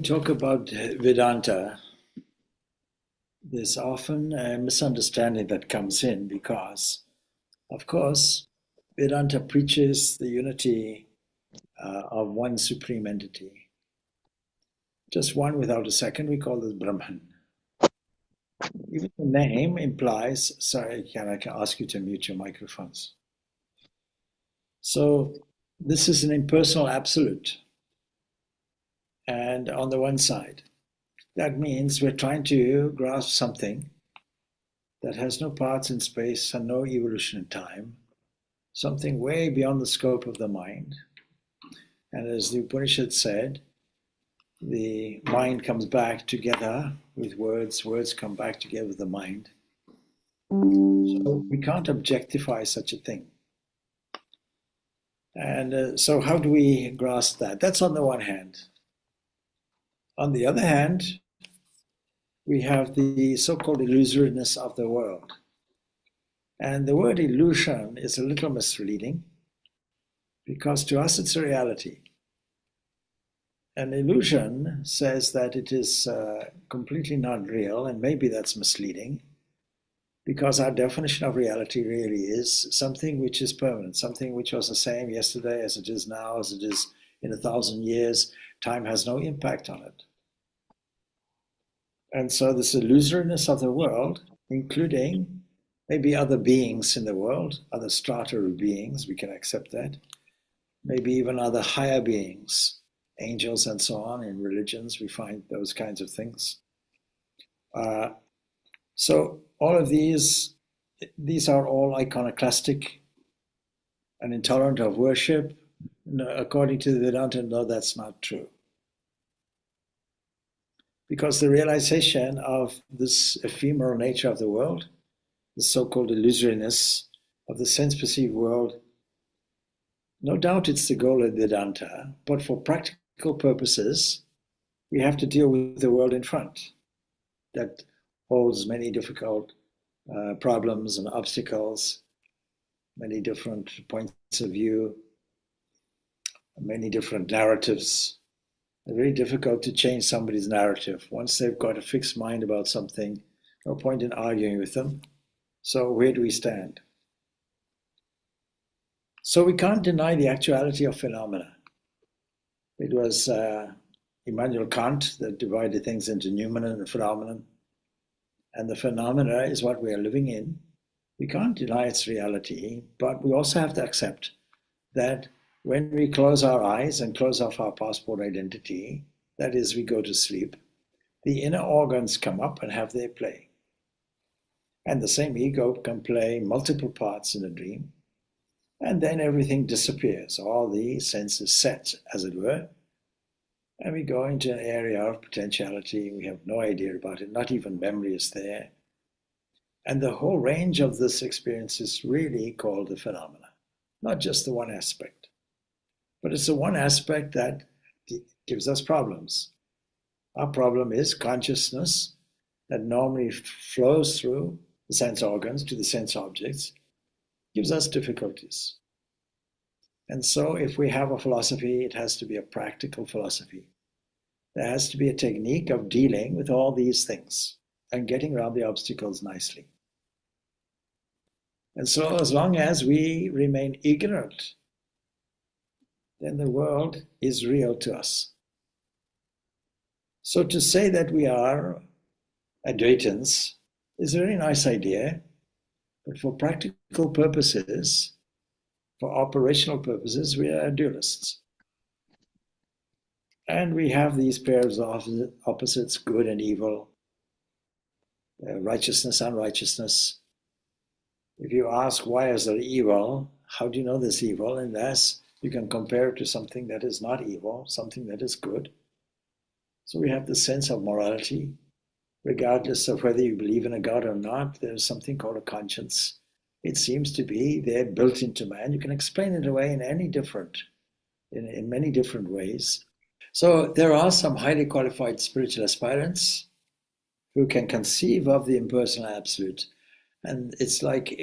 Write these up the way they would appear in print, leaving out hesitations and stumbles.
talk about Vedanta, there's often a misunderstanding that comes in because, of course, Vedanta preaches the unity of one supreme entity. Just one without a second, we call this Brahman. Even the name implies, sorry, can I ask you to mute your microphones? So this is an impersonal absolute. And on the one side, that means we're trying to grasp something that has no parts in space and no evolution in time, something way beyond the scope of the mind. And as the Upanishad said, the mind comes back together with words, words come back together with the mind. So we can't objectify such a thing. And so how do we grasp that? That's on the one hand. On the other hand, we have the so-called illusoriness of the world. And the word illusion is a little misleading because to us it's a reality. An illusion says that it is completely not real, and maybe that's misleading because our definition of reality really is something which is permanent, something which was the same yesterday as it is now, as it is in 1,000 years. Time has no impact on it. And so this illusoriness of the world, including maybe other beings in the world, other strata of beings, we can accept that, maybe even other higher beings, angels and so on. In religions we find those kinds of things. So all of these are all iconoclastic and intolerant of worship. No, according to the Vedanta, no, that's not true. Because the realization of this ephemeral nature of the world, the so-called illusoriness of the sense-perceived world, no doubt it's the goal of Vedanta, but for practical purposes, we have to deal with the world in front that holds many difficult problems and obstacles, many different points of view, many different narratives. It's very difficult to change somebody's narrative. Once they've got a fixed mind about something, no point in arguing with them. So where do we stand? So we can't deny the actuality of phenomena. It was Immanuel Kant that divided things into noumenon and phenomenon. And the phenomena is what we are living in. We can't deny its reality, but we also have to accept that when we close our eyes and close off our passport identity, that is, we go to sleep, the inner organs come up and have their play. And the same ego can play multiple parts in a dream, and then everything disappears. All the senses set, as it were, and we go into an area of potentiality. We have no idea about it, not even memory is there. And the whole range of this experience is really called the phenomena, not just the one aspect. But it's the one aspect that gives us problems. Our problem is consciousness that normally flows through the sense organs to the sense objects, gives us difficulties. And so if we have a philosophy, it has to be a practical philosophy. There has to be a technique of dealing with all these things and getting around the obstacles nicely. And so as long as we remain ignorant, then the world is real to us. So to say that we are Advaitins is a very nice idea, but for practical purposes, for operational purposes, we are dualists. And we have these pairs of opposites, good and evil, righteousness, unrighteousness. If you ask why is there evil, how do you know there's evil? Unless you can compare it to something that is not evil, something that is good. So we have the sense of morality. Regardless of whether you believe in a God or not, there's something called a conscience. It seems to be there built into man. You can explain it away in many different ways. So there are some highly qualified spiritual aspirants who can conceive of the impersonal absolute. And it's like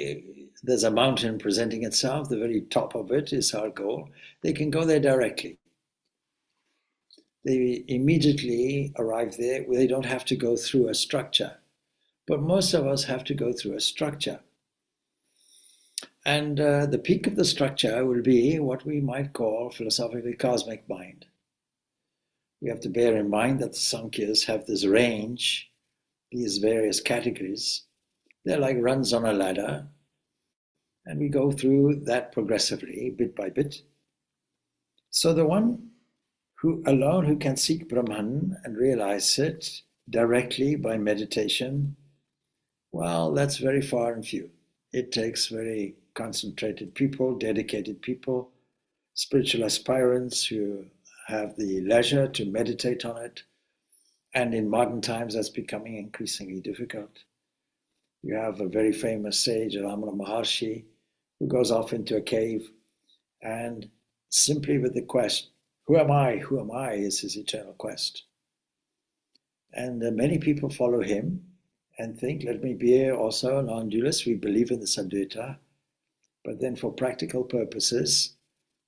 there's a mountain presenting itself, the very top of it is our goal. They can go there directly. they immediately arrive there where they don't have to go through a structure. But most of us have to go through a structure. And the peak of the structure will be what we might call philosophically cosmic mind. We have to bear in mind that the Samkhyas have this range, these various categories. They're like rungs on a ladder, and we go through that progressively, bit by bit. So the one who can seek Brahman and realize it directly by meditation, well, that's very far and few. It takes very concentrated people, dedicated people, spiritual aspirants who have the leisure to meditate on it. And in modern times, that's becoming increasingly difficult. You have a very famous sage, Ramana Maharshi, who goes off into a cave and simply with the quest, who am I? Who am I? Is his eternal quest. And many people follow him and think, let me be also a non-dualist. We believe in the Advaita, but then for practical purposes,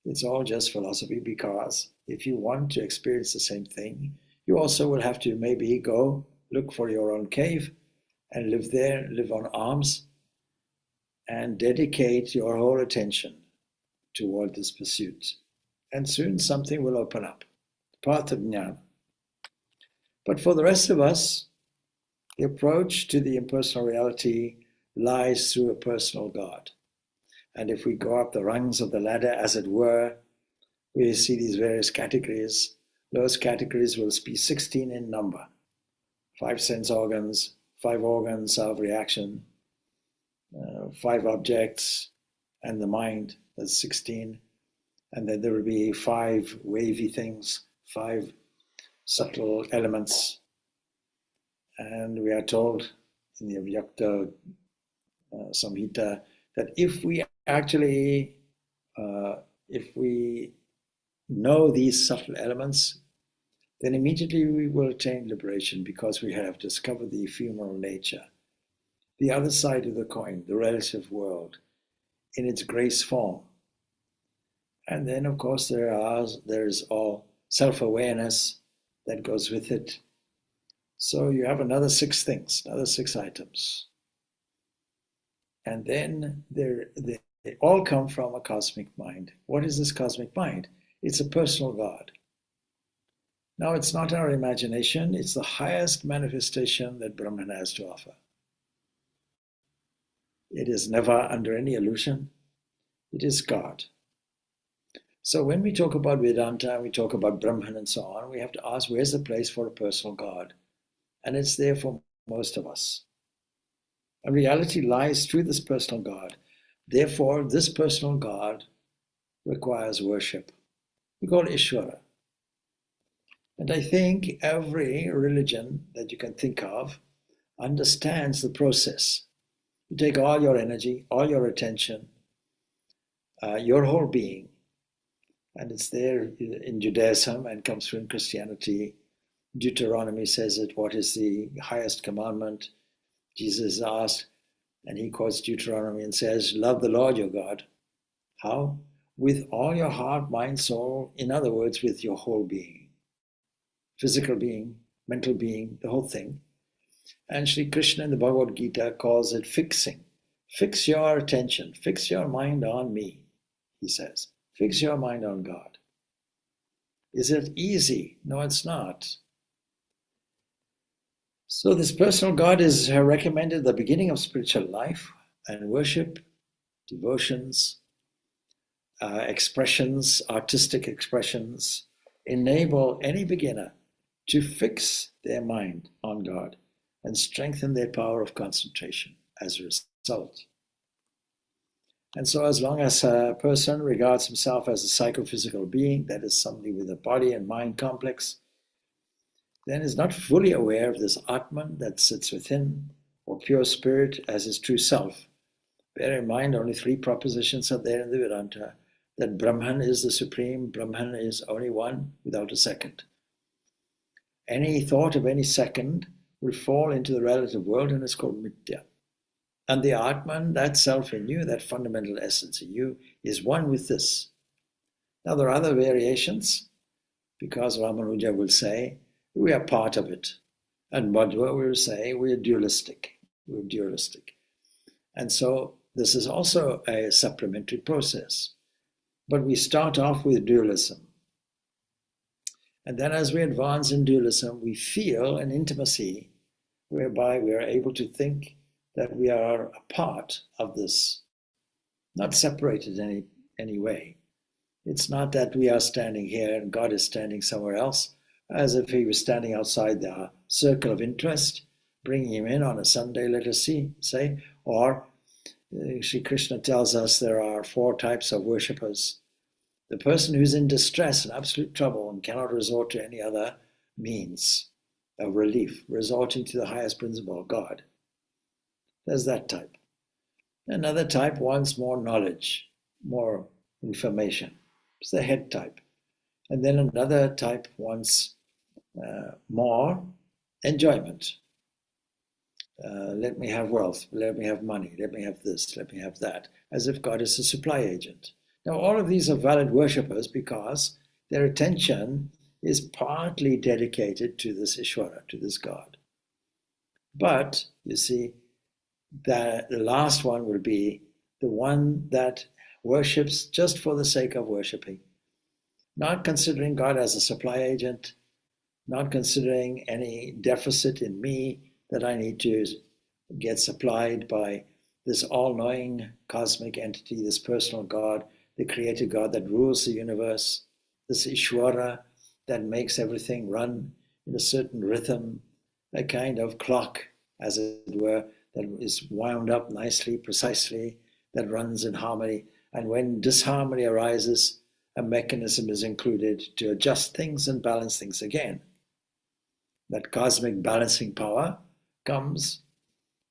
it's all just philosophy, because if you want to experience the same thing, you also will have to maybe go look for your own cave and live there, live on alms, and dedicate your whole attention toward this pursuit. And soon something will open up, the path of jnana. But for the rest of us, the approach to the impersonal reality lies through a personal God. And if we go up the rungs of the ladder, as it were, we see these various categories. Those categories will be 16 in number. 5 sense organs, 5 organs of reaction, 5 objects, and the mind, that's 16. And then there will be 5 wavy things, 5 subtle elements. And we are told in the Avyakta Samhita that if we actually, if we know these subtle elements, then immediately we will attain liberation, because we have discovered the ephemeral nature, the other side of the coin, the relative world, in its grace form. And then, of course, there's all self-awareness that goes with it. So you have another 6 things, another 6 items. And then they all come from a cosmic mind. What is this cosmic mind? It's a personal God. Now, it's not our imagination, it's the highest manifestation that Brahman has to offer. It is never under any illusion. It is God. So when we talk about Vedanta, we talk about Brahman and so on, we have to ask, where's the place for a personal God? And it's there for most of us. And reality lies through this personal God. Therefore, this personal God requires worship. We call it Ishvara. And I think every religion that you can think of understands the process. You take all your energy, all your attention, your whole being, and it's there in Judaism and comes through in Christianity. Deuteronomy says it, what is the highest commandment? Jesus asked, and he quotes Deuteronomy and says, love the Lord your God. How? With all your heart, mind, soul, in other words, with your whole being. Physical being, mental being, the whole thing. And Sri Krishna in the Bhagavad Gita calls it fixing. Fix your attention, fix your mind on me, he says. Fix your mind on God. Is it easy? No, it's not. So this personal God is recommended at the beginning of spiritual life, and worship, devotions, expressions, artistic expressions, enable any beginner to fix their mind on God and strengthen their power of concentration as a result. And so as long as a person regards himself as a psychophysical being, that is somebody with a body and mind complex, then is not fully aware of this Atman that sits within, or pure spirit as his true self. Bear in mind, only 3 propositions are there in the Vedanta, that Brahman is the supreme, Brahman is only one without a second. Any thought of any second will fall into the relative world and is called Mithya. And the Atman, that self in you, that fundamental essence in you, is one with this. Now there are other variations, because Ramanuja will say we are part of it. And Madhva will say we are dualistic. We're dualistic. And so this is also a supplementary process. But we start off with dualism. And then as we advance in dualism, we feel an intimacy whereby we are able to think that we are a part of this, not separated in any way. It's not that we are standing here and God is standing somewhere else, as if he was standing outside the circle of interest, bringing him in on a Sunday, let us say, or Sri Krishna tells us there are 4 types of worshippers. The person who's in distress and absolute trouble and cannot resort to any other means of relief, resorting to the highest principle of God. There's that type. Another type wants more knowledge, more information. It's the head type. And then another type wants more enjoyment. Let me have wealth, let me have money, let me have this, let me have that, as if God is a supply agent. Now, all of these are valid worshippers because their attention is partly dedicated to this Ishvara, to this God. But, you see, the last one will be the one that worships just for the sake of worshipping, not considering God as a supply agent, not considering any deficit in me that I need to get supplied by this all-knowing cosmic entity, this personal God, the creator God that rules the universe, this Ishvara that makes everything run in a certain rhythm, a kind of clock, as it were, that is wound up nicely, precisely, that runs in harmony. And when disharmony arises, a mechanism is included to adjust things and balance things again. That cosmic balancing power comes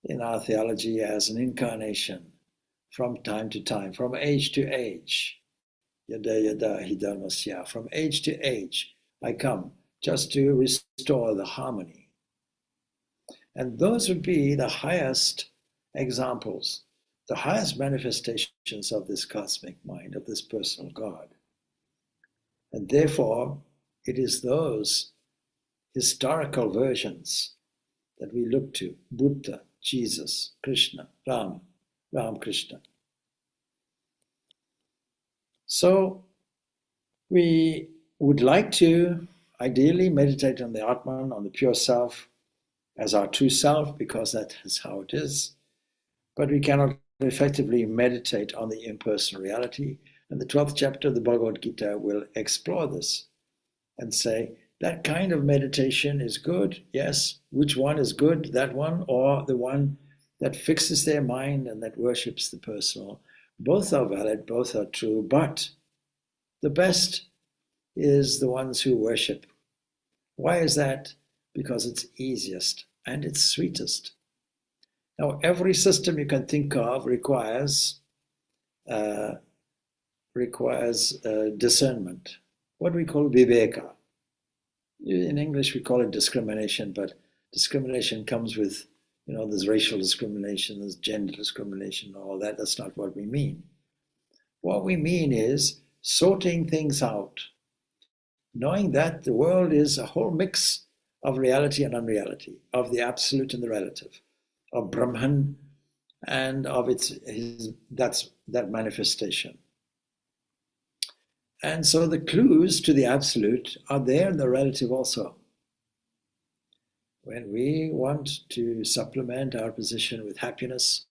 in our theology as an incarnation from time to time, from age to age. Yada yada hidharmasya. From age to age, I come just to restore the harmony. And those would be the highest examples, the highest manifestations of this cosmic mind, of this personal God. And therefore, it is those historical versions that we look to: Buddha, Jesus, Krishna, Ram, Krishna. So we would like to ideally meditate on the Atman, on the pure self, as our true self, because that is how it is. But we cannot effectively meditate on the impersonal reality. And the 12th chapter of the Bhagavad Gita will explore this and say, that kind of meditation is good, yes. Which one is good, that one, or the one that fixes their mind and that worships the personal? Both are valid, both are true, but the best is the ones who worship. Why is that? Because it's easiest and it's sweetest. Now, every system you can think of requires discernment, what we call viveka. In English, we call it discrimination, but discrimination comes with, there's racial discrimination, there's gender discrimination, all that. That's not what we mean. What we mean is sorting things out, knowing that the world is a whole mix of reality and unreality, of the absolute and the relative, of Brahman and of that manifestation. And so the clues to the absolute are there in the relative also. When we want to supplement our position with happiness,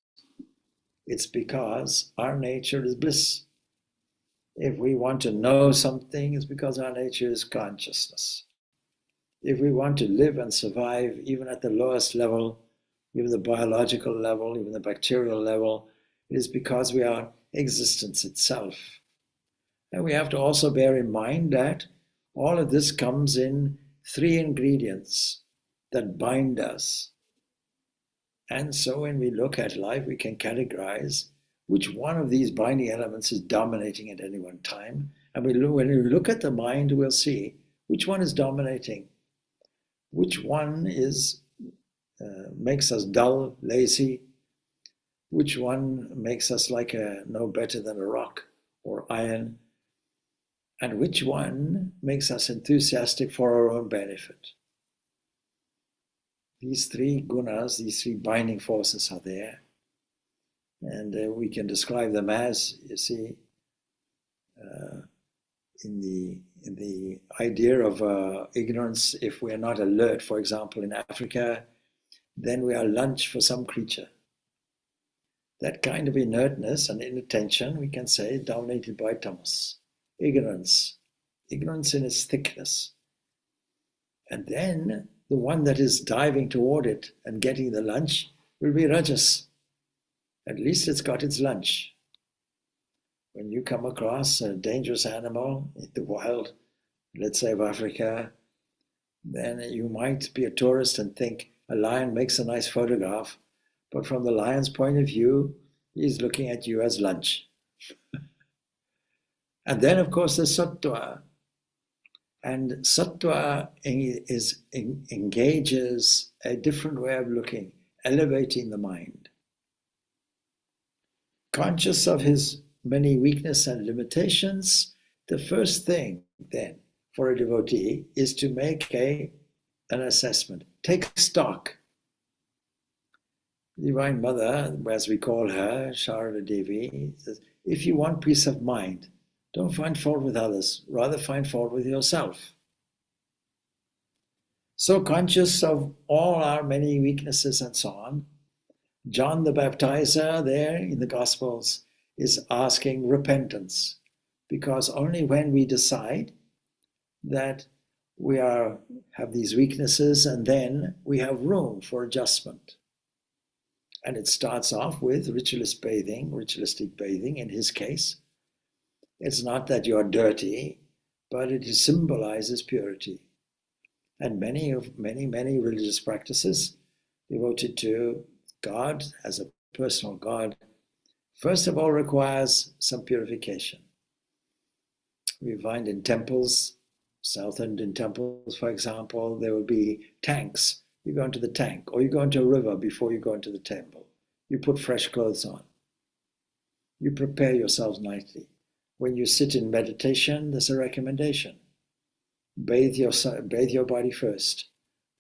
it's because our nature is bliss. If we want to know something, it's because our nature is consciousness. If we want to live and survive, even at the lowest level, even the biological level, even the bacterial level, it is because we are existence itself. And we have to also bear in mind that all of this comes in 3 ingredients that bind us. And so when we look at life, we can categorize which one of these binding elements is dominating at any one time. And when we look at the mind, we'll see which one is dominating, which one is makes us dull, lazy, which one makes us like no better than a rock or iron, and which one makes us enthusiastic for our own benefit. These three gunas, these three binding forces are there, and we can describe them as, you see, in the idea of ignorance. If we are not alert, for example, in Africa, then we are lunch for some creature. That kind of inertness and inattention, we can say, dominated by tamas, ignorance in its thickness. And then the one that is diving toward it and getting the lunch will be rajas. At least it's got its lunch. When you come across a dangerous animal in the wild, let's say of Africa, then you might be a tourist and think a lion makes a nice photograph, but from the lion's point of view, he's looking at you as lunch. And then, of course, there's sattva. And sattva engages a different way of looking, elevating the mind. Conscious of his many weaknesses and limitations, the first thing then for a devotee is to make an assessment, take stock. Divine Mother, as we call her, Sharada Devi, says, if you want peace of mind, don't find fault with others, rather find fault with yourself. So conscious of all our many weaknesses and so on, John the Baptizer there in the Gospels is asking repentance, because only when we decide that we have these weaknesses, and then we have room for adjustment. And it starts off with ritualistic bathing in his case. It's not that you are dirty, but it symbolizes purity. And many religious practices devoted to God as a personal God, first of all, requires some purification. We find in temples, South Indian temples, for example, there will be tanks. You go into the tank, or you go into a river before you go into the temple. You put fresh clothes on. You prepare yourselves nicely. When you sit in meditation, there's a recommendation. Bathe your body first.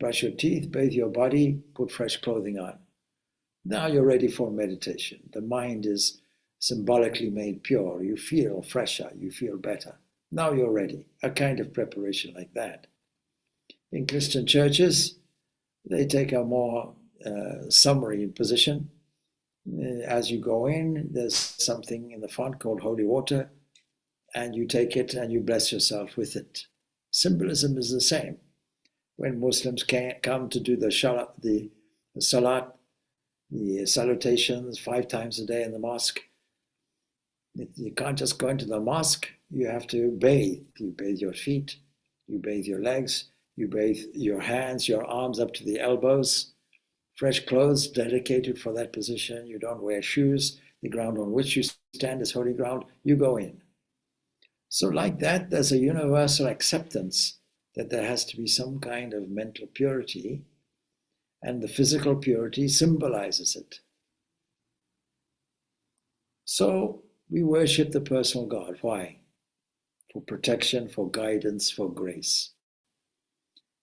Brush your teeth, bathe your body, put fresh clothing on. Now you're ready for meditation. The mind is symbolically made pure. You feel fresher, you feel better. Now you're ready. A kind of preparation like that. In Christian churches, they take a more summary position. As you go in, there's something in the front called holy water, and you take it and you bless yourself with it. Symbolism is the same. When Muslims come to do the salat, the salutations 5 times a day in the mosque, you can't just go into the mosque, you have to bathe. You bathe your feet, you bathe your legs, you bathe your hands, your arms up to the elbows, fresh clothes dedicated for that position. You don't wear shoes. The ground on which you stand is holy ground. You go in. So like that, there's a universal acceptance that there has to be some kind of mental purity, and the physical purity symbolizes it. So we worship the personal God. Why? For protection, for guidance, for grace.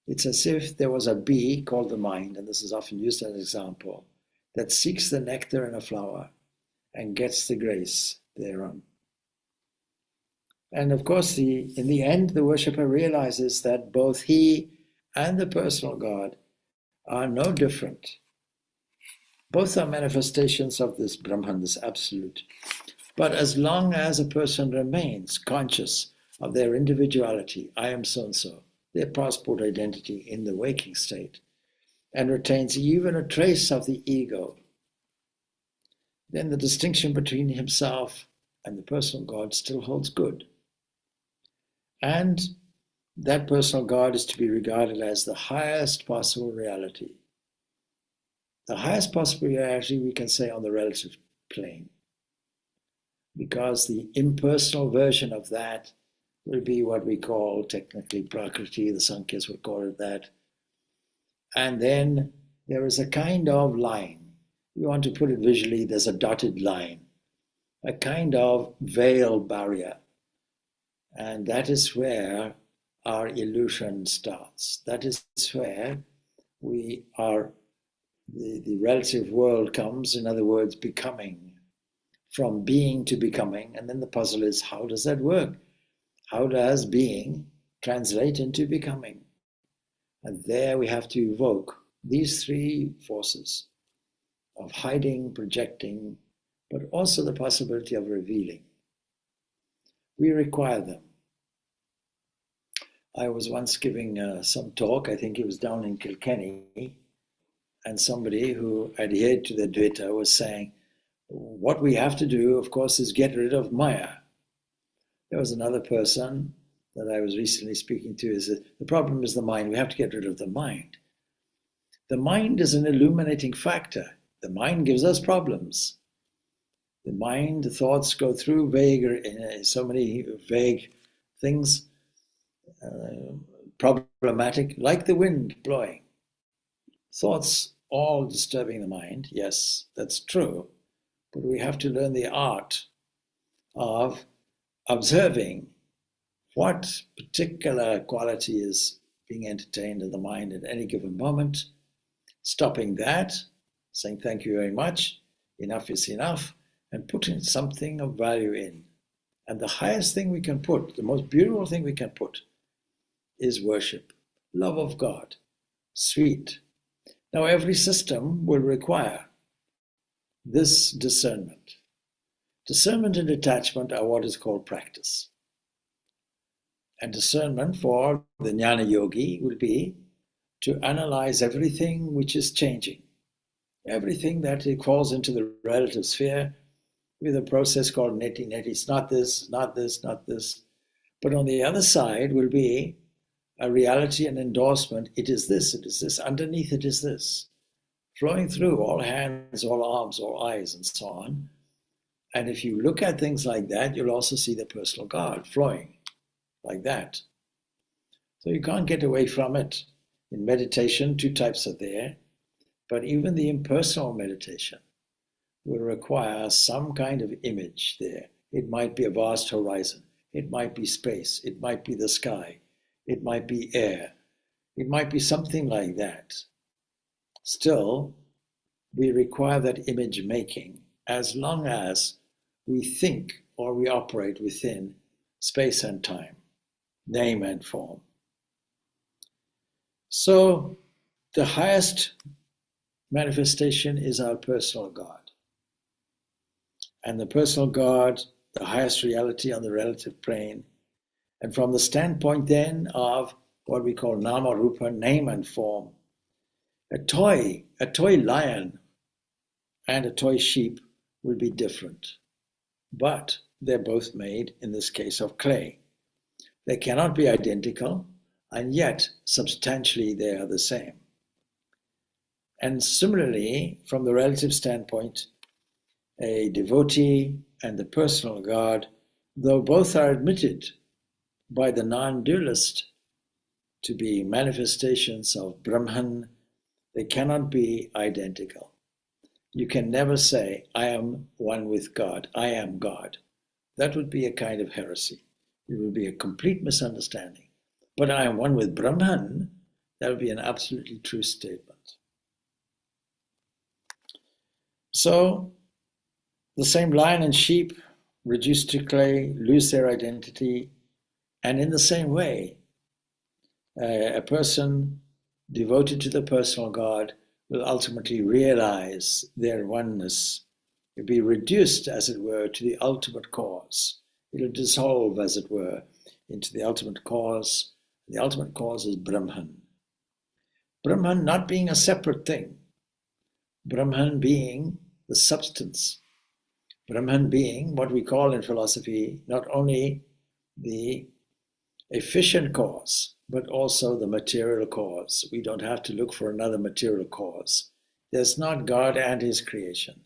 It's as if there was a bee called the mind, and this is often used as an example, that seeks the nectar in a flower and gets the grace thereon. And of course, in the end, the worshipper realizes that both he and the personal God are no different. Both are manifestations of this Brahman, this absolute. But as long as a person remains conscious of their individuality, I am so-and-so, their passport identity in the waking state, and retains even a trace of the ego, then the distinction between himself and the personal God still holds good. And that personal God is to be regarded as the highest possible reality. The highest possible reality, we can say, on the relative plane, because the impersonal version of that will be what we call technically Prakriti, the Sankhya's would call it that. And then there is a kind of line. You want to put it visually, there's a dotted line, a kind of veil barrier. And that is where our illusion starts. That is where we are, the relative world comes, in other words, becoming, from being to becoming. And then the puzzle is, how does that work? How does being translate into becoming? And there we have to evoke these three forces of hiding, projecting, but also the possibility of revealing. We require them. I was once giving some talk, I think it was down in Kilkenny, and somebody who adhered to the Dvaita was saying, what we have to do, of course, is get rid of Maya. There was another person that I was recently speaking to, is that the problem is the mind. We have to get rid of the mind. The mind is an illuminating factor. The mind gives us problems. The mind, the thoughts go through so many vague things, problematic, like the wind blowing. Thoughts all disturbing the mind. Yes, that's true. But we have to learn the art of observing what particular quality is being entertained in the mind at any given moment, stopping that, saying thank you very much, enough is enough, and putting something of value in. And the highest thing we can put, the most beautiful thing we can put, is worship, love of God, sweet. Now every system will require this discernment. Discernment and detachment are what is called practice. And discernment for the jnana yogi will be to analyze everything which is changing, everything that falls into the relative sphere with a process called neti-neti. It's not this, not this, not this. But on the other side will be a reality and endorsement. It is this, it is this. Underneath it is this. Flowing through all hands, all arms, all eyes, and so on. And if you look at things like that, you'll also see the personal God flowing like that. So you can't get away from it. In meditation, two types are there, but even the impersonal meditation will require some kind of image there. It might be a vast horizon. It might be space. It might be the sky. It might be air. It might be something like that. Still, we require that image making as long as we think or we operate within space and time, name and form. So the highest manifestation is our personal God. And the personal God, the highest reality on the relative plane. And from the standpoint then of what we call nama rupa, name and form, a toy lion and a toy sheep will be different. But they're both made, in this case, of clay. They cannot be identical, and yet substantially they are the same. And similarly, from the relative standpoint, a devotee and the personal God, though both are admitted by the non-dualist to be manifestations of Brahman, they cannot be identical. You can never say, I am one with God, I am God. That would be a kind of heresy. It would be a complete misunderstanding. But I am one with Brahman, that would be an absolutely true statement. So, the same lion and sheep, reduced to clay, lose their identity, and in the same way, a person devoted to the personal God will ultimately realize their oneness. It'll be reduced, as it were, to the ultimate cause. It'll dissolve, as it were, into the ultimate cause. The ultimate cause is Brahman. Brahman not being a separate thing. Brahman being the substance. Brahman being what we call in philosophy not only the efficient cause, but also the material cause. We don't have to look for another material cause. There's not God and his creation.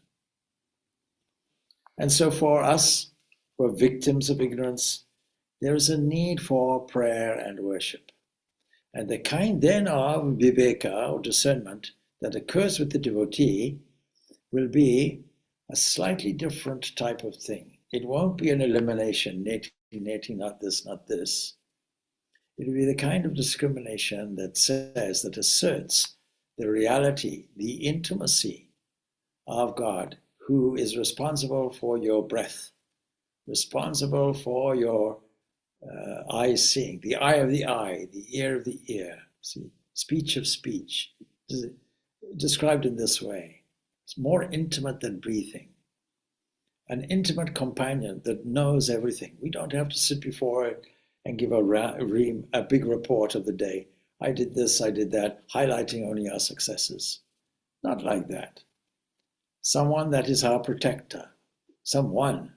And so for us, who are victims of ignorance, there is a need for prayer and worship. And the kind then of viveka, or discernment, that occurs with the devotee will be a slightly different type of thing. It won't be an elimination, neti, not this, not this. It will be the kind of discrimination that says, that asserts the reality, the intimacy of God, who is responsible for your breath, responsible for your eyes seeing, the eye of the eye, the ear of the ear, see, speech of speech, described in this way. It's more intimate than breathing. An intimate companion that knows everything. We don't have to sit before it and give a big report of the day. I did this, I did that, highlighting only our successes. Not like that. Someone that is our protector. Someone,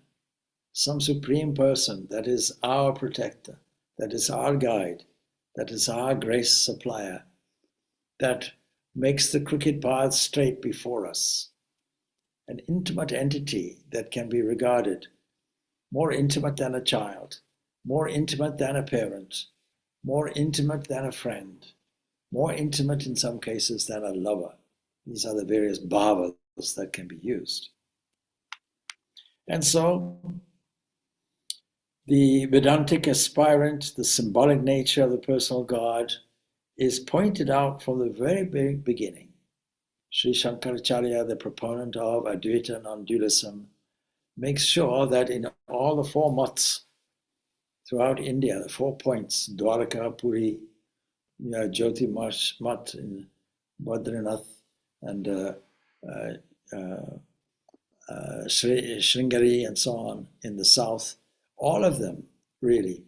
some supreme person that is our protector, that is our guide, that is our grace supplier, that makes the crooked path straight before us. An intimate entity that can be regarded more intimate than a child, more intimate than a parent, more intimate than a friend, more intimate in some cases than a lover. These are the various bhavas that can be used. And so the Vedantic aspirant, the symbolic nature of the personal God, is pointed out from the very beginning. Sri Shankaracharya, the proponent of Advaita non-dualism, makes sure that in all the 4 mats throughout India, the 4 points, Dwaraka, Puri, Jyoti Mat in Badrinath, and Sringeri and so on in the south, all of them really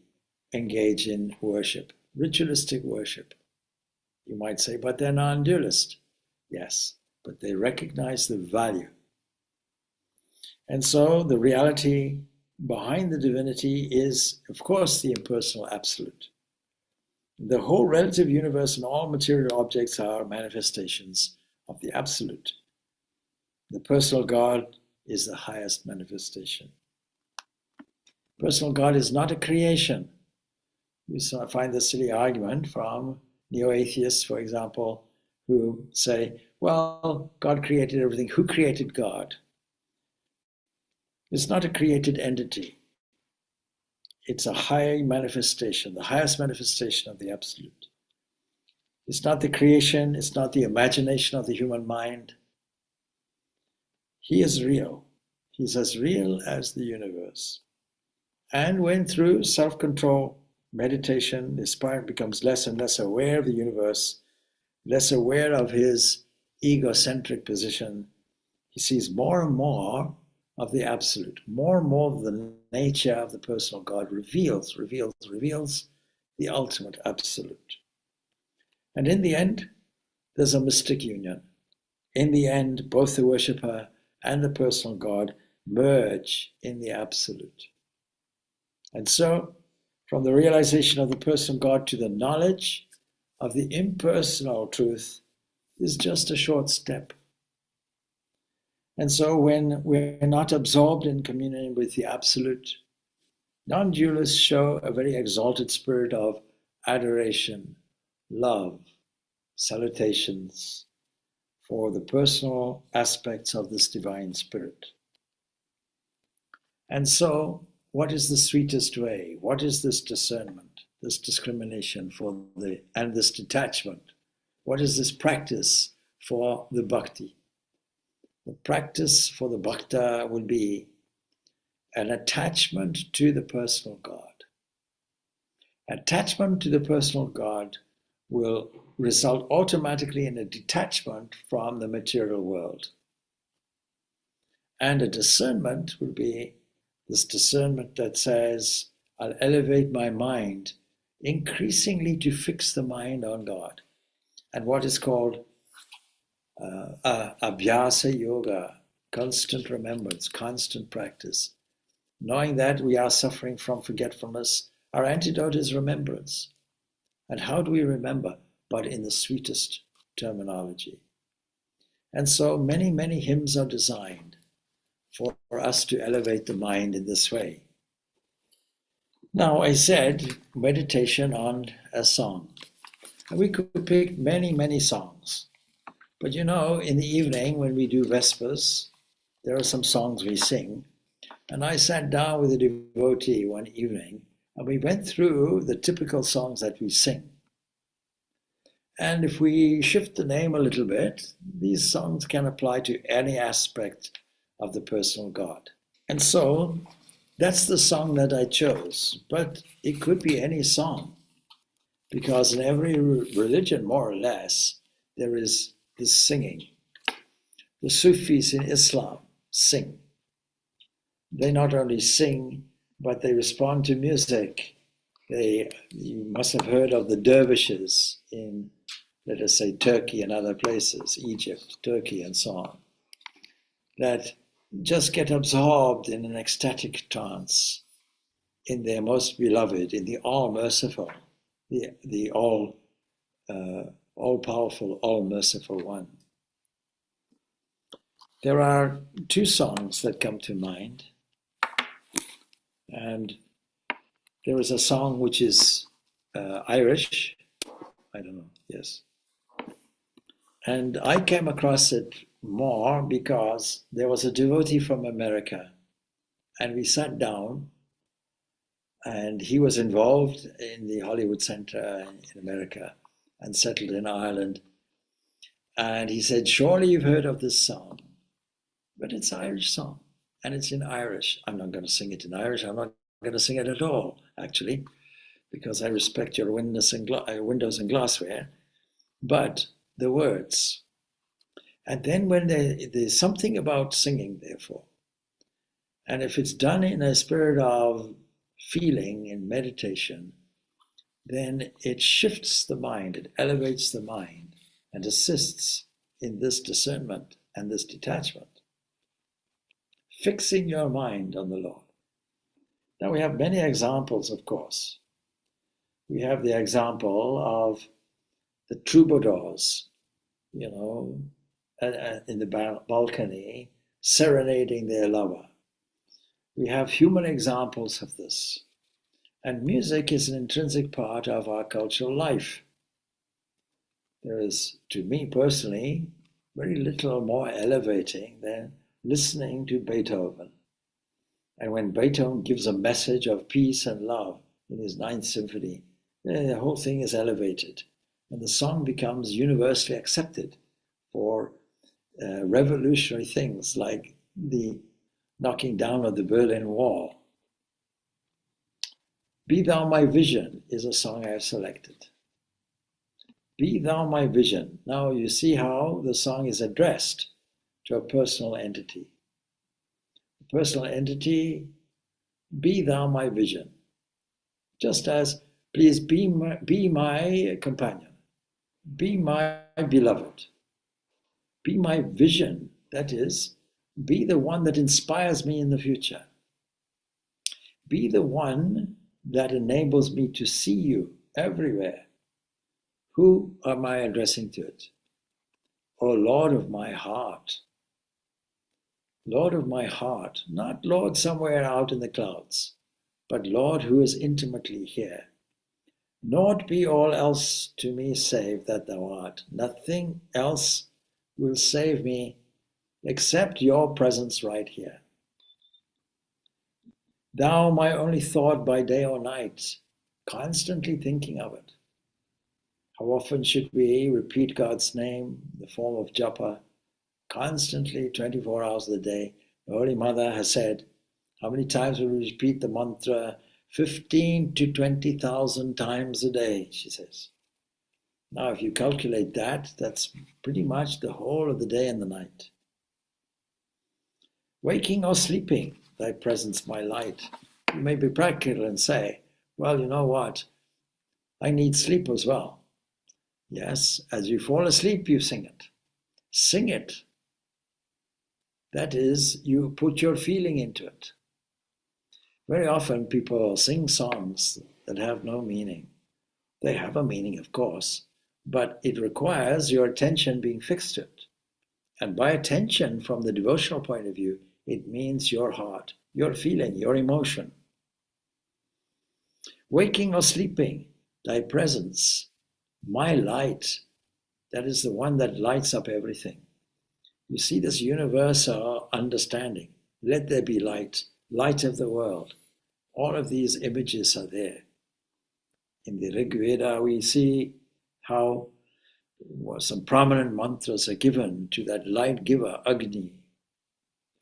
engage in worship, ritualistic worship. You might say, but they're non-dualist. Yes, but they recognize the value. And so the reality behind the divinity is, of course, the impersonal absolute. The whole relative universe and all material objects are manifestations of the absolute. The personal God is the highest manifestation. Personal God is not a creation. You find the silly argument from neo-atheists, for example, who say, well, God created everything. Who created God? It's not a created entity. It's a high manifestation, the highest manifestation of the absolute. It's not the creation, it's not the imagination of the human mind. He is real. He's as real as the universe. And when through self-control, meditation, the aspirant becomes less and less aware of the universe, less aware of his egocentric position, he sees more and more of the absolute, more and more of the nature of the personal God reveals the ultimate absolute. And in the end, there's a mystic union. In the end, both the worshipper and the personal God merge in the absolute. And so, from the realization of the personal God to the knowledge of the impersonal truth is just a short step. And so when we're not absorbed in communion with the absolute, non-dualists show a very exalted spirit of adoration, love, salutations for the personal aspects of this divine spirit. And so, what is the sweetest way? What is this discernment, this discrimination and this detachment? What is this practice for the bhakti? The practice for the bhakta will be an attachment to the personal God. Attachment to the personal God will result automatically in a detachment from the material world. And a discernment will be this discernment that says, I'll elevate my mind increasingly to fix the mind on God. And what is called abhyasa yoga, constant remembrance, constant practice. Knowing that we are suffering from forgetfulness, our antidote is remembrance. And how do we remember? But in the sweetest terminology. And so many, many hymns are designed for us to elevate the mind in this way. Now, I said meditation on a song. And we could pick many, many songs. But in the evening when we do vespers, there are some songs we sing. And I sat down with a devotee one evening, and we went through the typical songs that we sing. And if we shift the name a little bit, these songs can apply to any aspect of the personal God. And so that's the song that I chose. But it could be any song, because in every religion, more or less, there is this singing. The Sufis in Islam sing. They not only sing, but they respond to music. You must have heard of the dervishes in, let us say, Turkey and other places, Egypt, Turkey, and so on, that just get absorbed in an ecstatic trance in their most beloved, in the all-merciful, the all-powerful, all-merciful one. There are two songs that come to mind. And there is a song which is Irish. I don't know, yes. And I came across it more because there was a devotee from America, and we sat down, and he was involved in the Hollywood Center in America and settled in Ireland. And he said, surely you've heard of this song, but it's an Irish song. And it's in Irish. I'm not going to sing it in Irish. I'm not going to sing it at all, actually, because I respect your windows and glassware. But the words. And then when there's something about singing, therefore. And if it's done in a spirit of feeling and meditation, then it shifts the mind, it elevates the mind, and assists in this discernment and this detachment. Fixing your mind on the Lord. Now we have many examples, of course. We have the example of the troubadours, in the balcony, serenading their lover. We have human examples of this. And music is an intrinsic part of our cultural life. There is, to me personally, very little more elevating than listening to Beethoven. And when Beethoven gives a message of peace and love in his Ninth Symphony, the whole thing is elevated. And the song becomes universally accepted for revolutionary things like the knocking down of the Berlin Wall. Be Thou My Vision is a song I have selected. Be Thou My Vision. Now you see how the song is addressed to a personal entity. A personal entity, be thou my vision. Just as, please be my companion. Be my beloved. Be my vision. That is, be the one that inspires me in the future. Be the one that enables me to see you everywhere. Who am I addressing to it? O Lord of my heart. Lord of my heart, not Lord somewhere out in the clouds, but Lord who is intimately here. Naught be all else to me save that thou art. Nothing else will save me except your presence right here. Thou my only thought by day or night, constantly thinking of it. How often should we repeat God's name, the form of japa, constantly, 24 hours of the day? The Holy Mother has said, how many times will we repeat the mantra? 15 to 20,000 times a day, she says. Now, if you calculate that, that's pretty much the whole of the day and the night. Waking or sleeping, thy presence my light. You may be practical and say, well, you know what? I need sleep as well. Yes, as you fall asleep, you sing it. Sing it. That is, you put your feeling into it. Very often people sing songs that have no meaning. They have a meaning, of course, but it requires your attention being fixed to it. And by attention, from the devotional point of view, it means your heart, your feeling, your emotion. Waking or sleeping, thy presence, my light, that is the one that lights up everything. You see this universal understanding. Let there be light. light of the world. All of these images are there. In the Rig Veda, we see how some prominent mantras are given to that light giver, Agni,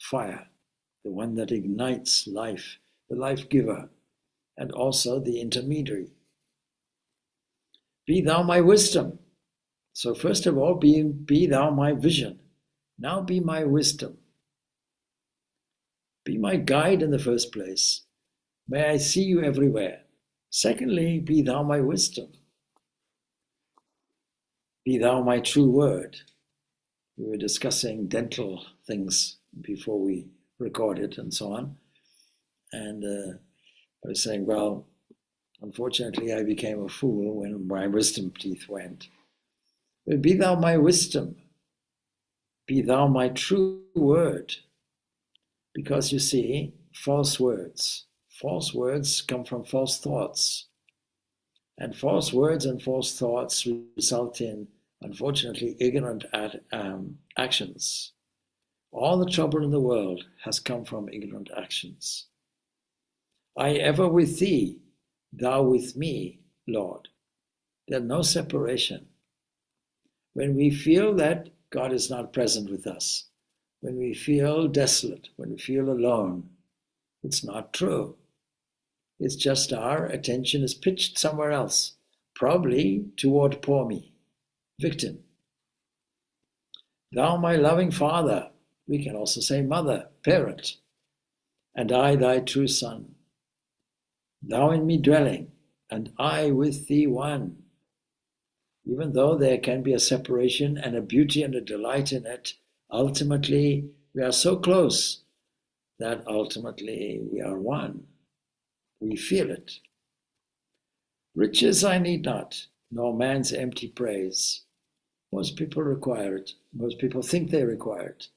fire, the one that ignites life, the life giver, and also the intermediary. Be thou my wisdom. So first of all, be thou my vision. Now be my wisdom. Be my guide in the first place. May I see you everywhere. Secondly, be thou my wisdom. Be thou my true word. We were discussing dental things before we recorded and so on. And I was saying, well, unfortunately, I became a fool when my wisdom teeth went. But be thou my wisdom. Be thou my true word. Because you see, false words come from false thoughts. And false words and false thoughts result in, unfortunately, ignorant actions. All the trouble in the world has come from ignorant actions. I ever with thee, thou with me, Lord. There's no separation. When we feel that God is not present with us, when we feel desolate, when we feel alone, it's not true. It's just our attention is pitched somewhere else, probably toward poor me, victim. Thou my loving Father, we can also say mother, parent, and I thy true Son. Thou in me dwelling, and I with thee one. Even though there can be a separation and a beauty and a delight in it, ultimately we are so close that ultimately we are one. We feel it. Riches I need not, nor man's empty praise. Most people require it. Most people think they require it.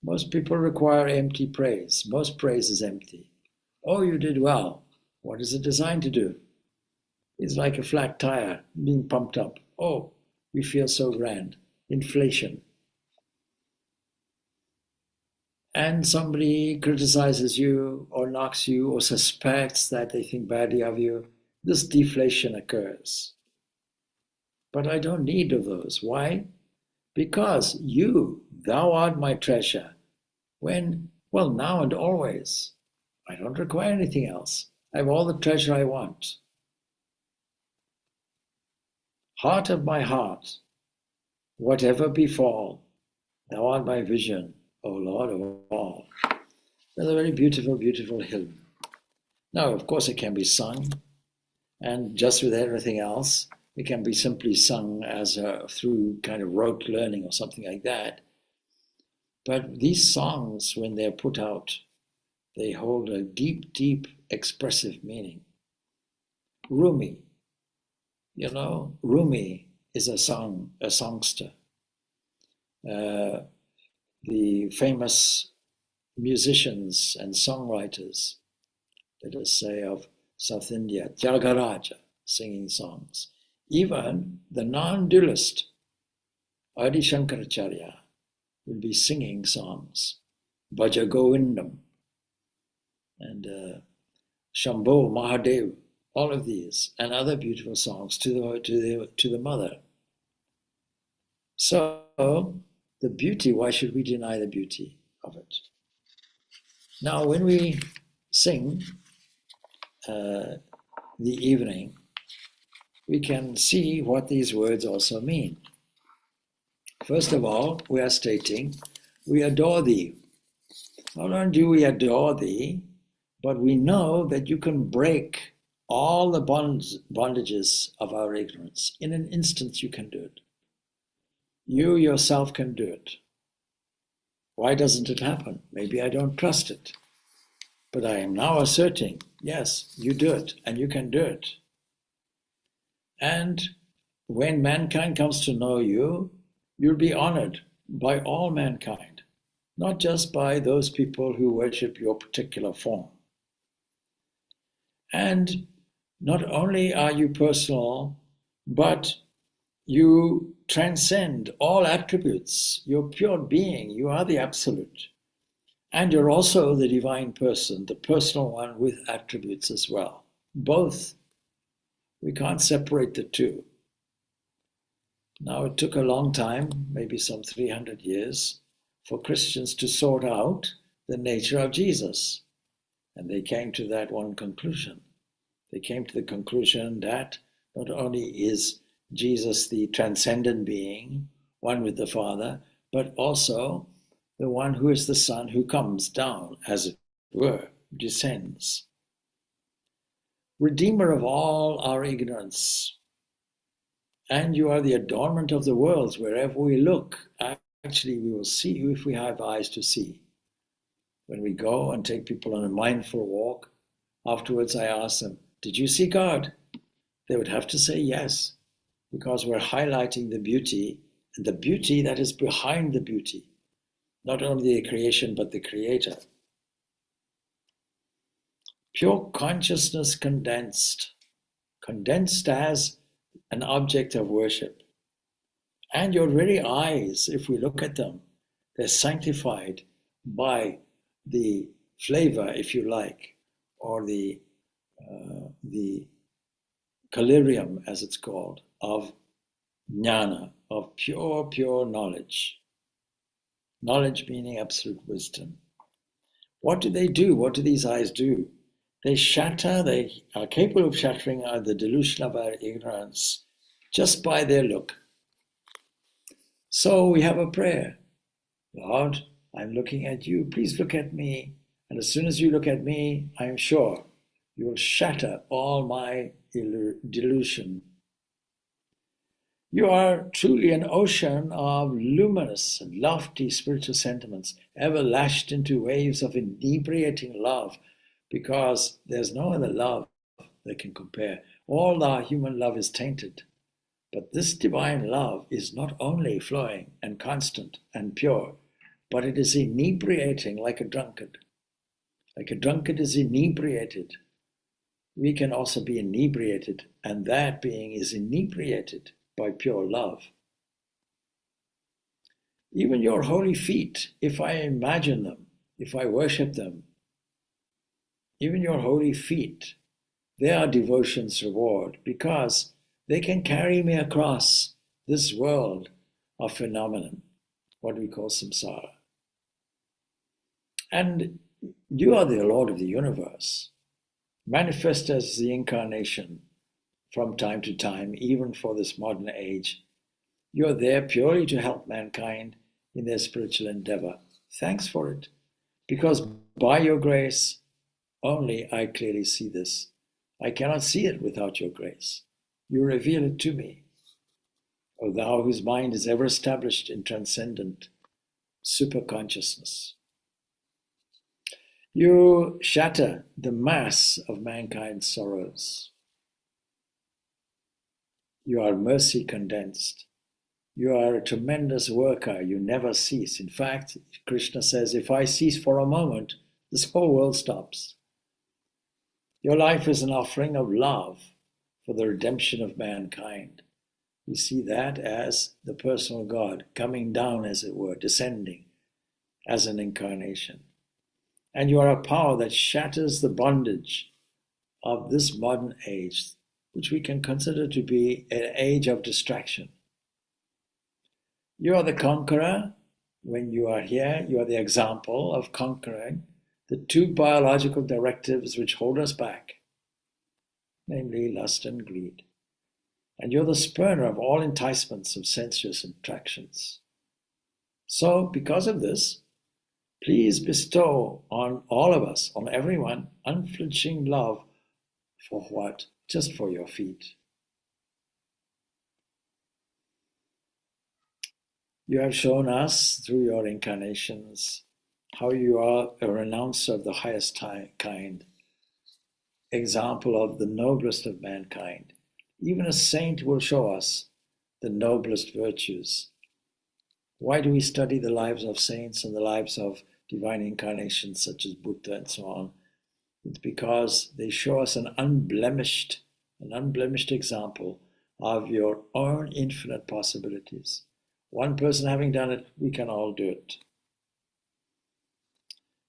Most people require empty praise. Most praise is empty. Oh, you did well. What is it designed to do? It's like a flat tire being pumped up. Oh, we feel so grand. Inflation. And somebody criticizes you or knocks you or suspects that they think badly of you, this deflation occurs. But I don't need of those. Why? Because thou art my treasure. When? Well, now and always. I don't require anything else. I have all the treasure I want. Heart of my heart, whatever befall, thou art my vision, O Lord of all. That's a very beautiful, beautiful hymn. Now, of course, it can be sung, and just with everything else, it can be simply sung as through kind of rote learning or something like that. But these songs, when they're put out, they hold a deep, deep expressive meaning. Rumi, Rumi is a songster. The famous musicians and songwriters, let us say, of South India, Tyagaraja, singing songs. Even the non-dualist, Adi Shankaracharya, will be singing songs. Bhaja Govindam and Shambho, Mahadev, all of these, and other beautiful songs to the mother. So, the beauty, why should we deny the beauty of it? Now, when we sing the evening, we can see what these words also mean. First of all, we are stating, we adore thee. Not only do we adore thee, but we know that you can break all the bondages of our ignorance. In an instant, you can do it. You yourself can do it. Why doesn't it happen? Maybe I don't trust it. But I am now asserting, yes, you do it, and you can do it. And when mankind comes to know you, you'll be honored by all mankind, not just by those people who worship your particular form. And not only are you personal, but you transcend all attributes. You're pure being. You are the absolute. And you're also the divine person, the personal one with attributes as well. Both. We can't separate the two. Now, it took a long time, maybe some 300 years, for Christians to sort out the nature of Jesus. And they came to that one conclusion. They came to the conclusion that not only is Jesus the transcendent being, one with the Father, but also the one who is the Son who comes down, as it were, descends. Redeemer of all our ignorance. And you are the adornment of the worlds. Wherever we look, actually we will see you if we have eyes to see. When we go and take people on a mindful walk, afterwards I ask them, did you see God? They would have to say yes, because we're highlighting the beauty, and the beauty that is behind the beauty. Not only the creation, but the creator. Pure consciousness condensed as an object of worship. And your very eyes, if we look at them, they're sanctified by the flavor, if you like, or the collyrium, as it's called, of jnana, of pure knowledge. Knowledge meaning absolute wisdom. What do they do? What do these eyes do? They shatter, they are capable of shattering the delusion of our ignorance just by their look. So we have a prayer. Lord, I'm looking at you. Please look at me. And as soon as you look at me, I'm sure you will shatter all my delusion. You are truly an ocean of luminous and lofty spiritual sentiments, ever lashed into waves of inebriating love, because there's no other love that can compare. All our human love is tainted. But this divine love is not only flowing and constant and pure, but it is inebriating like a drunkard. Like a drunkard is inebriated, we can also be inebriated, and that being is inebriated by pure love. Even your holy feet, if I imagine them, if I worship them, even your holy feet, they are devotion's reward, because they can carry me across this world of phenomenon, what we call samsara. And you are the Lord of the universe, manifest as the incarnation from time to time, even for this modern age. You are there purely to help mankind in their spiritual endeavor. Thanks for it, because by your grace only I clearly see this. I cannot see it without your grace. You reveal it to me. O thou whose mind is ever established in transcendent superconsciousness. You shatter the mass of mankind's sorrows. You are mercy condensed. You are a tremendous worker. You never cease. In fact, Krishna says, if I cease for a moment, this whole world stops. Your life is an offering of love for the redemption of mankind. We see that as the personal God coming down, as it were, descending as an incarnation. And you are a power that shatters the bondage of this modern age, which we can consider to be an age of distraction. You are the conqueror. When you are here, you are the example of conquering the two biological directives which hold us back, namely lust and greed. And you're the spurner of all enticements of sensuous attractions. So, because of this, please bestow on all of us, on everyone, unflinching love for what? Just for your feet. You have shown us through your incarnations how you are a renouncer of the highest kind, example of the noblest of mankind. Even a saint will show us the noblest virtues. Why do we study the lives of saints and the lives of divine incarnations such as Buddha and so on? It's because they show us an unblemished example of your own infinite possibilities. One person having done it, we can all do it.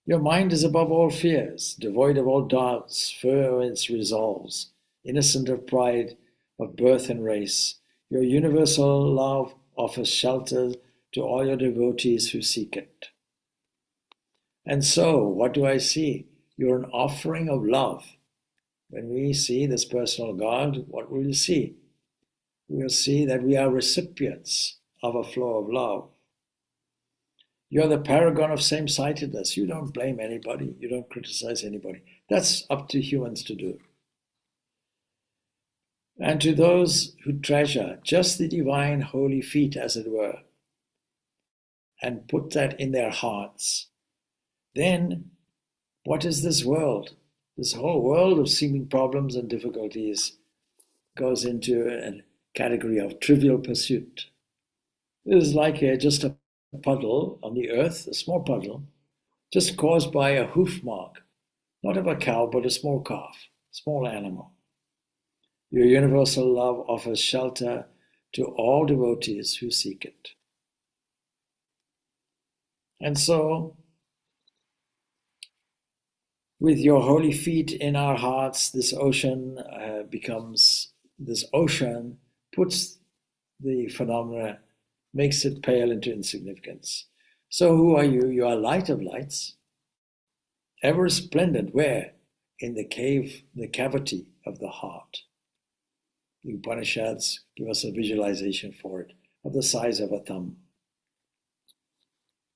Your mind is above all fears, devoid of all doubts, firm in its resolves, innocent of pride of birth and race. Your universal love offers shelter to all your devotees who seek it. And so, what do I see? You're an offering of love. When we see this personal God, what will you see? We'll see that we are recipients of a flow of love. You're the paragon of same-sightedness. You don't blame anybody. You don't criticize anybody. That's up to humans to do. And to those who treasure just the divine holy feet, as it were, and put that in their hearts, then what is this world? This whole world of seeming problems and difficulties goes into a category of trivial pursuit. It is like just a puddle on the earth, a small puddle, just caused by a hoof mark, not of a cow, but a small calf, small animal. Your universal love offers shelter to all devotees who seek it. And so, with your holy feet in our hearts, this ocean puts the phenomena, makes it pale into insignificance. So who are you? You are light of lights, ever resplendent. Where? In the cavity of the heart. The Upanishads give us a visualization for it, of the size of a thumb.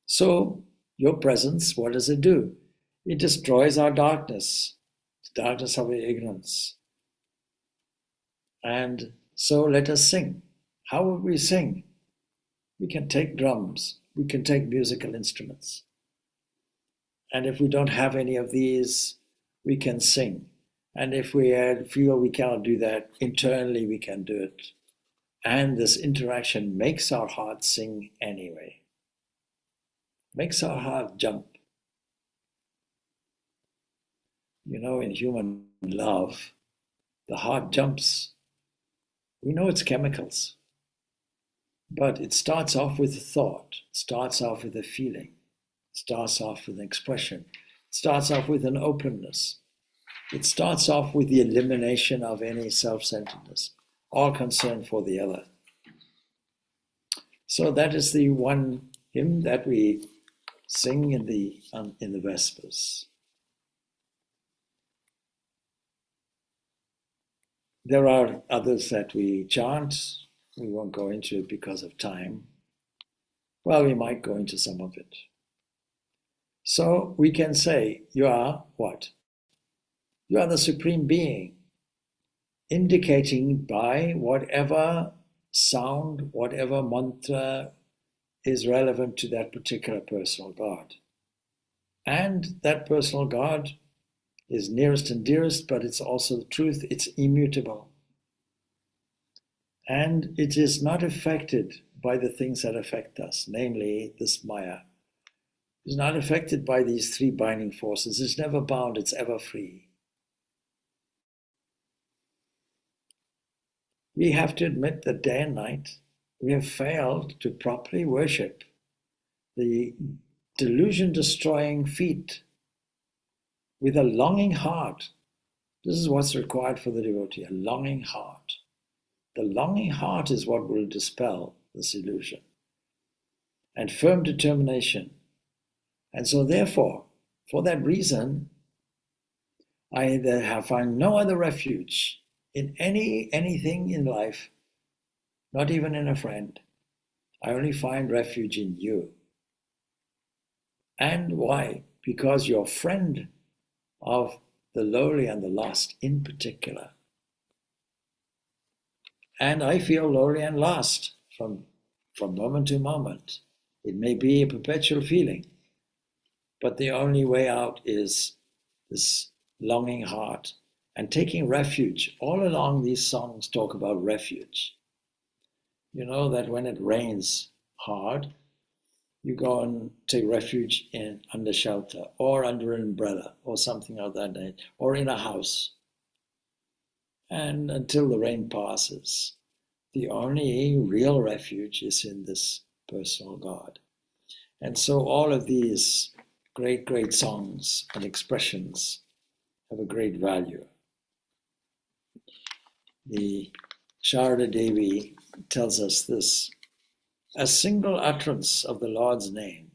So your presence, what does it do? It destroys our darkness, the darkness of our ignorance. And so let us sing. How will we sing? We can take drums, we can take musical instruments. And if we don't have any of these, we can sing. And if we feel we cannot do that, internally we can do it. And this interaction makes our heart sing anyway. Makes our heart jump. You know, in human love, the heart jumps. We know it's chemicals. But it starts off with a thought. It starts off with a feeling. It starts off with an expression. It starts off with an openness. It starts off with the elimination of any self-centeredness, all concern for the other. So that is the one hymn that we sing in the Vespers. There are others that we chant. We won't go into it because of time. Well, we might go into some of it. So we can say, you are what? You are the Supreme Being, indicating by whatever sound, whatever mantra is relevant to that particular personal God. And that personal God is nearest and dearest, but it's also the truth, it's immutable. And it is not affected by the things that affect us, namely this Maya. It's not affected by these three binding forces. It's never bound, it's ever free. We have to admit that day and night we have failed to properly worship the delusion-destroying feet with a longing heart. This is what's required for the devotee, a longing heart. The longing heart is what will dispel this illusion. And firm determination. And so therefore, for that reason, I have found no other refuge in anything in life, not even in a friend. I only find refuge in you. And why? Because you're friend of the lowly and the lost in particular. And I feel lowly and lost from moment to moment. It may be a perpetual feeling, but the only way out is this longing heart and taking refuge. All along these songs talk about refuge. You know that when it rains hard, you go and take refuge under shelter or under an umbrella or something of that nature, or in a house. And until the rain passes, the only real refuge is in this personal God. And so all of these great songs and expressions have a great value. The Sharada Devi tells us this: a single utterance of the Lord's name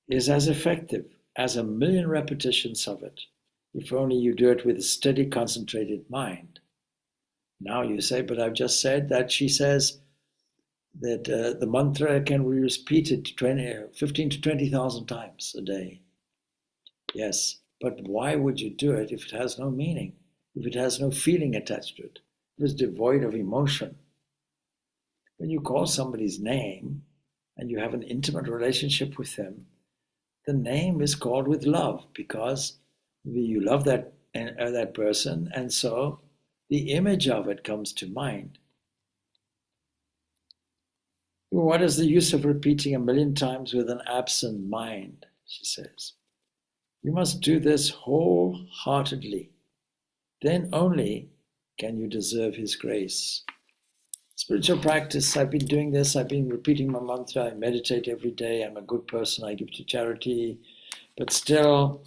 is as effective as 1,000,000 repetitions of it, if only you do it with a steady, concentrated mind. Now you say, but I've just said that she says that the mantra can be repeated 15 to 20,000 times a day. Yes, but why would you do it if it has no meaning, if it has no feeling attached to it, if it's devoid of emotion? When you call somebody's name and you have an intimate relationship with them, the name is called with love because you love that person, and so the image of it comes to mind. What is the use of repeating 1,000,000 times with an absent mind, she says. You must do this wholeheartedly. Then only can you deserve his grace. Spiritual practice, I've been doing this, I've been repeating my mantra, I meditate every day, I'm a good person, I give to charity, but still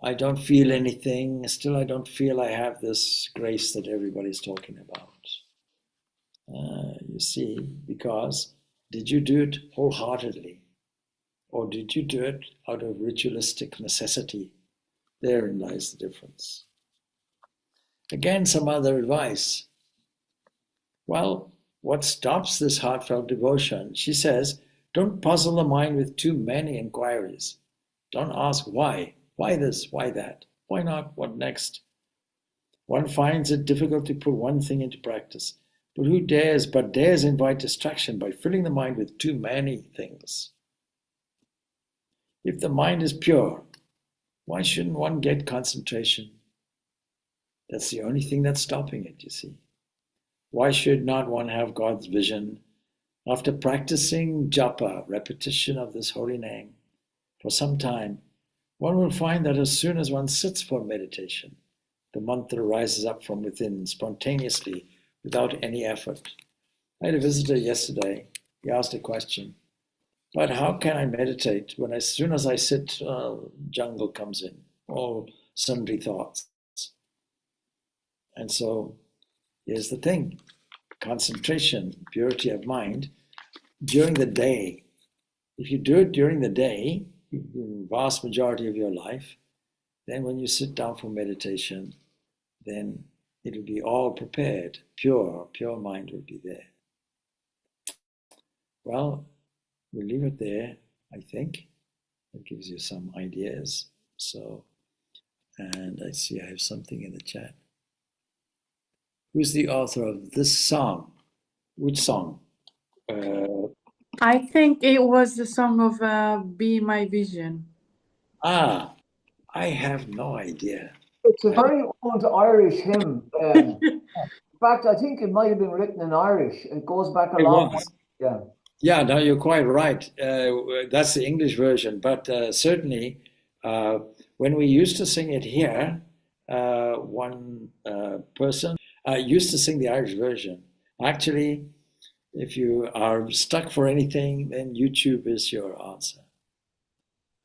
I don't feel anything, still I don't feel I have this grace that everybody's talking about. You see, because did you do it wholeheartedly? Or did you do it out of ritualistic necessity? Therein lies the difference. Again, some other advice. Well, what stops this heartfelt devotion? She says, don't puzzle the mind with too many inquiries. Don't ask why. Why this? Why that? Why not? What next? One finds it difficult to put one thing into practice. But who dares invite distraction by filling the mind with too many things? If the mind is pure, why shouldn't one get concentration? That's the only thing that's stopping it, you see. Why should not one have God's vision? After practicing japa, repetition of this holy name, for some time, one will find that as soon as one sits for meditation, the mantra rises up from within spontaneously without any effort. I had a visitor yesterday. He asked a question, but how can I meditate when as soon as I sit, jungle comes in, all sundry thoughts? And so here's the thing, concentration, purity of mind during the day. If you do it during the day, the vast majority of your life, then when you sit down for meditation, then it'll be all prepared, pure mind will be there. Well, we'll leave it there, I think. That gives you some ideas. So, and I see I have something in the chat. Who's the author of this song? Which song? I think it was the song of Be My Vision. I have no idea. It's a very old Irish hymn. In fact, I think it might have been written in Irish. It goes back a long way. Yeah. Yeah, no, you're quite right. That's the English version. But certainly, when we used to sing it here, one person used to sing the Irish version. Actually, if you are stuck for anything, then YouTube is your answer.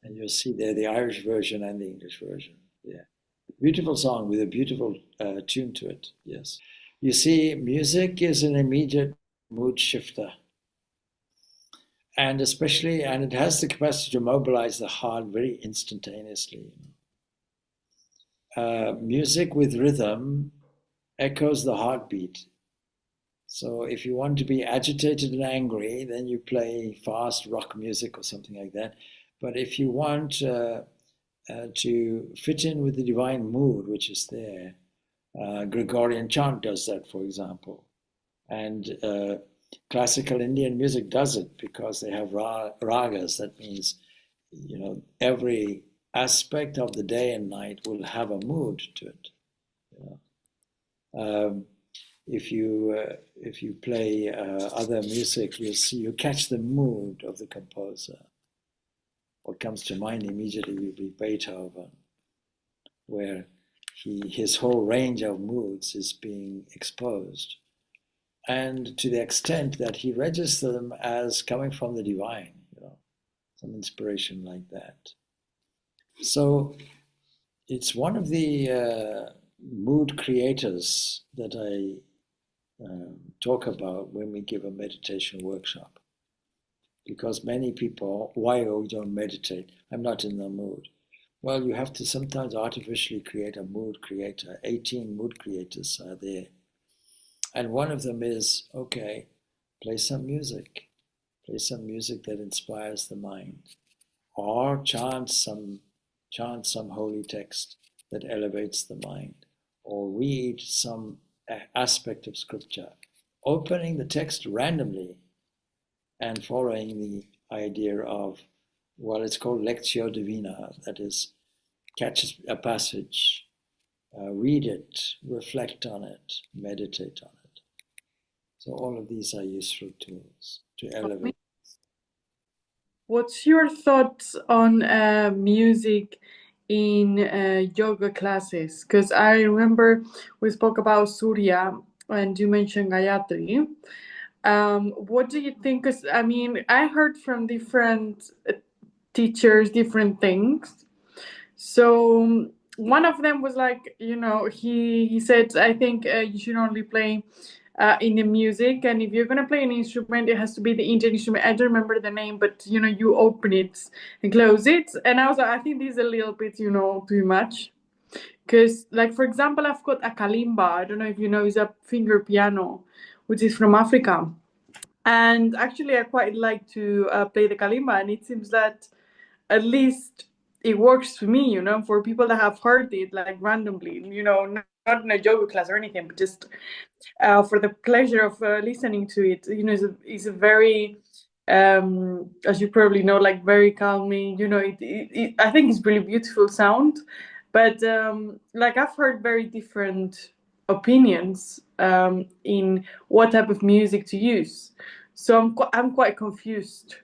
And you'll see there the Irish version and the English version. Yeah. Beautiful song with a beautiful tune to it. Yes. You see, music is an immediate mood shifter. And especially, and it has the capacity to mobilize the heart very instantaneously. Music with rhythm echoes the heartbeat. So if you want to be agitated and angry, then you play fast rock music or something like that. But if you want to fit in with the divine mood, which is there, Gregorian chant does that, for example. And classical Indian music does it because they have ragas. That means, you know, every aspect of the day and night will have a mood to it. You know? If you play other music, you catch the mood of the composer. What comes to mind immediately will be Beethoven, where his whole range of moods is being exposed. And to the extent that he registers them as coming from the divine, you know, some inspiration like that. So it's one of the mood creators that I talk about when we give a meditation workshop. Because many people, why we don't meditate? I'm not in the mood. Well, you have to sometimes artificially create a mood creator. 18 mood creators are there. And one of them is, okay, play some music. Play some music that inspires the mind. Or chant some holy text that elevates the mind. Or read some aspect of scripture. Opening the text randomly and following the idea of, well, it's called Lectio Divina, that is, catch a passage, read it, reflect on it, meditate on it. So all of these are useful tools to elevate. What's your thoughts on music in yoga classes? Because I remember we spoke about Surya and you mentioned Gayatri. What do you think? Because I mean, I heard from different teachers different things. So one of them was like, you know, he said, I think you should only play in the music, and if you're gonna play an instrument, it has to be the Indian instrument. I don't remember the name, but you know, you open it and close it. And I was like, I think this is a little bit, you know, too much. Because, like, for example, I've got a kalimba. I don't know if you know, it's a finger piano, which is from Africa. And actually, I quite like to play the kalimba, and it seems that at least it works for me, you know, for people that have heard it like randomly, you know, not in a yoga class or anything, but just for the pleasure of listening to it. You know, it's a very, as you probably know, like very calming, you know, I think it's really beautiful sound. But like I've heard very different opinions in what type of music to use. So I'm quite confused.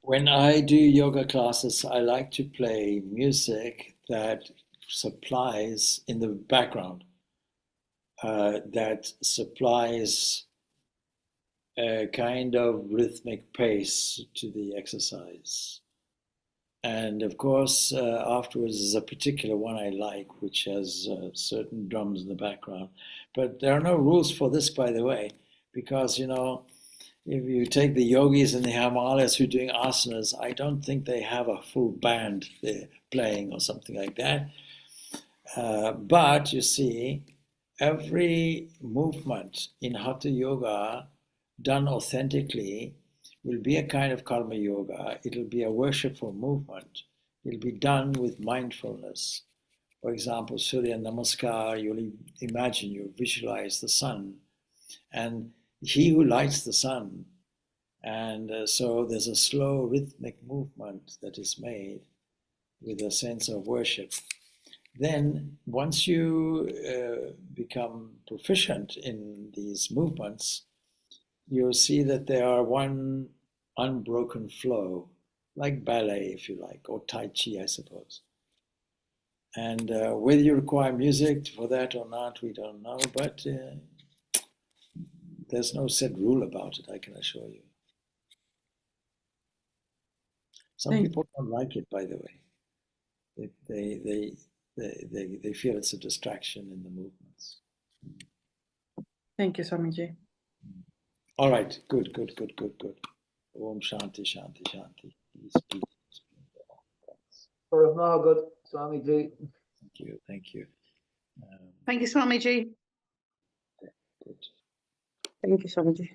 When I do yoga classes, I like to play music that supplies in the background, that supplies a kind of rhythmic pace to the exercise. And of course, afterwards, there's a particular one I like, which has certain drums in the background. But there are no rules for this, by the way, because, you know, if you take the yogis in the Himalayas who are doing asanas, I don't think they have a full band they're playing or something like that. But you see, every movement in Hatha Yoga done authentically will be a kind of karma yoga. It'll be a worshipful movement. It'll be done with mindfulness. For example, Surya Namaskar, you'll imagine, you visualize the sun and he who lights the sun. And so there's a slow rhythmic movement that is made with a sense of worship. Then once you become proficient in these movements, you'll see that they are one unbroken flow, like ballet, if you like, or Tai Chi, I suppose. And whether you require music for that or not, we don't know, but there's no set rule about it, I can assure you. Some people don't like it, by the way. They feel it's a distraction in the movements. Thank you, Swamiji. All right, good. Om Shanti, Shanti, Shanti. Peace, peace, peace. Good, Swamiji. Thank you. Thank you, Swamiji. Good. Thank you, Swamiji.